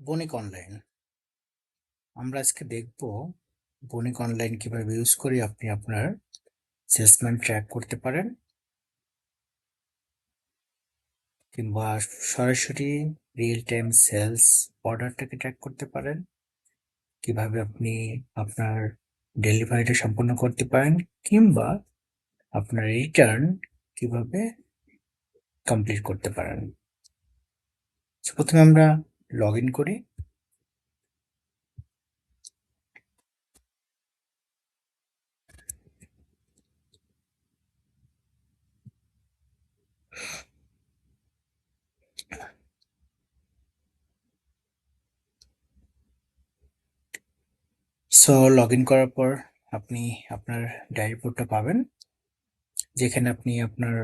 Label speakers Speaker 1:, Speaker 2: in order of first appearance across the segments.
Speaker 1: বণিক online. আমরা আজকে দেখব বণিক অনলাইন কিভাবে ইউজ করে আপনি আপনার সেলসম্যান ট্র্যাক করতে পারেন, কিংবা সরাসরি রিয়েল টাইম সেলস অর্ডারটাকে ট্র্যাক করতে পারেন, কিভাবে আপনি আপনার ডেলিভারিটা সম্পন্ন করতে পারেন, কিংবা আপনার রিটার্ন কিভাবে কমপ্লিট করতে পারেন। প্রথমে আমরা লগ ইন করি। সো লগ ইন করার পর আপনি আপনার ড্যাশবোর্ডটা পাবেন, যেখানে আপনি আপনার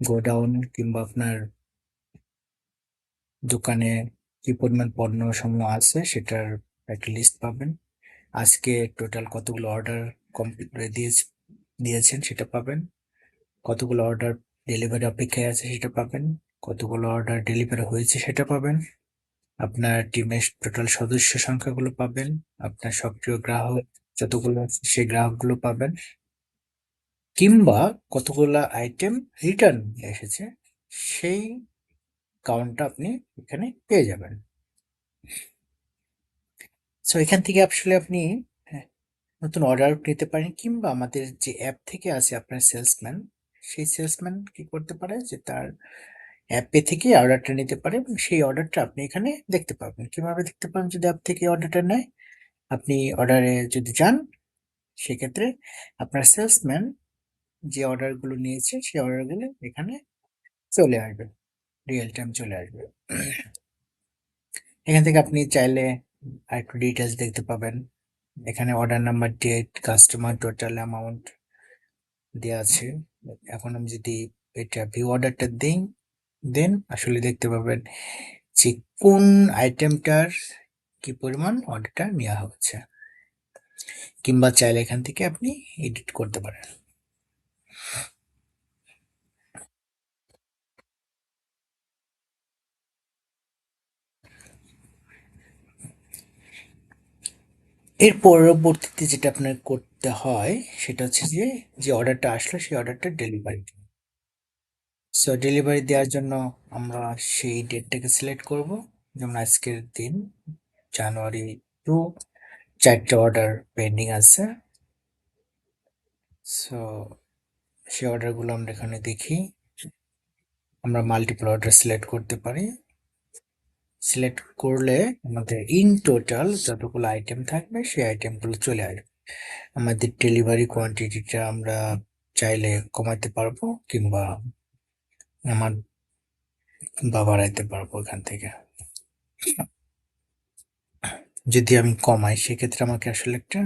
Speaker 1: গোডাউন কিংবা আপনার দোকানে কি পরিমাণ পণ্য সমূহ আছে সেটার একটা লিস্ট পাবেন। আজকে টোটাল কতগুলো অর্ডার কমপ্লিট দিয়েছেন সেটা পাবেন, কতগুলো অর্ডার ডেলিভারি অপেক্ষায় আছে সেটা পাবেন, কতগুলো অর্ডার ডেলিভারি হয়েছে সেটা পাবেন, আপনার টিমের টোটাল সদস্য সংখ্যাগুলো পাবেন, আপনার সক্রিয় গ্রাহক যতগুলো আছে সেই গ্রাহকগুলো পাবেন, কিংবা কতগুলো আইটেম রিটার্ন এসেছে সেই কাউন্টটা আপনি এখানে পেয়ে যাবেন। সো এখান থেকে আসলে আপনি হ্যাঁ, নতুন অর্ডার নিতে পারেন, কিংবা আমাদের যে অ্যাপ থেকে আছে আপনার সেলসম্যান, সেই সেলসম্যান কি করতে পারে যে তার অ্যাপে থেকে অর্ডারটা নিতে পারে এবং সেই অর্ডারটা আপনি এখানে দেখতে পাবেন। কিভাবে দেখতে পাবেন? যদি অ্যাপ থেকে অর্ডারটা নেয়, আপনি অর্ডারে যদি যান, সেক্ষেত্রে আপনার সেলসম্যান যে অর্ডারগুলো নিয়েছে সেই অর্ডারগুলো এখানে চলে আসবে, রিয়েল টাইম চলে আসবে। এখান থেকে আপনি চাইলে আরেকটু ডিটেলস দেখতে পাবেন। এখানে order number, date, customer, total amount দেওয়া আছে। এখন আমি যদি এটা ভিউ অর্ডারটা দিই, দেন আসলে দেখতে পাবেন যে কোন আইটেমটার কি পরিমাণ অর্ডারটা নেওয়া হচ্ছে, কিংবা চাইলে এখান থেকে আপনি এডিট করতে পারেন। এর পরবর্তীতে যেটা আপনার করতে হয় সেটা হচ্ছে যে যে অর্ডারটা আসলো সেই অর্ডারটা ডেলিভারি। সো ডেলিভারি দেওয়ার জন্য আমরা সেই ডেটটাকে সিলেক্ট করব, যেমন আজকের দিন জানুয়ারি 2, 4টে অর্ডার পেন্ডিং আছে। সো সেই অর্ডারগুলো আমরা এখানে দেখি। আমরা মাল্টিপল অর্ডার সিলেক্ট করতে পারি। সিলেক্ট করলে আমাদের ইন টোটাল যতগুলো আইটেম থাকবে সেই আইটেমগুলো চলে আসবে। আমাদের ডেলিভারি কোয়ান্টিটিটা আমরা চাইলে কমাতে পারবো, কিংবা আমার বাড়াইতে পারবো এখান থেকে। যদি আমি কমাই, সেক্ষেত্রে আমাকে আসলে একটা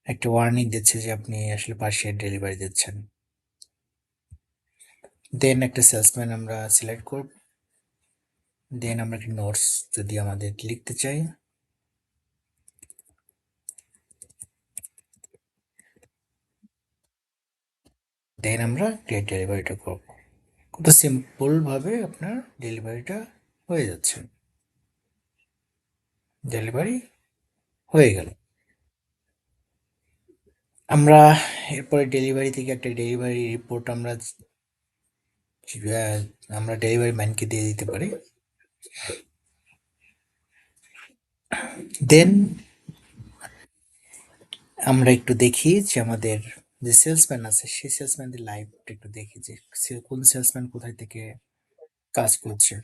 Speaker 1: একটা ওয়ার্নিং দিচ্ছে যে আপনি আসলে পার্সিয়াল ডেলিভারি দিচ্ছেন। দেন একটা সেলসম্যান আমরা সিলেক্ট করব। দেন আমরা একটা নোটস যদি আমাদের লিখতে চাই, দেন আমরা ক্রিয়েট ডেলিভারিটা করব। কত সিম্পল ভাবে আপনার ডেলিভারিটা হয়ে যাচ্ছে। ডেলিভারি হয়ে গেল। আমরা এরপরে ডেলিভারি থেকে একটা ডেলিভারি রিপোর্ট আমরা ডেলিভারি ম্যানকে দিয়ে দিতে পারি। দেন আমরা একটু দেখি যে আমাদের যে সেলসম্যান আছে সেই সেলসম্যানদের লাইভটা একটু দেখি যে কোন সেলসম্যান কোথায় থেকে কাজ করছে।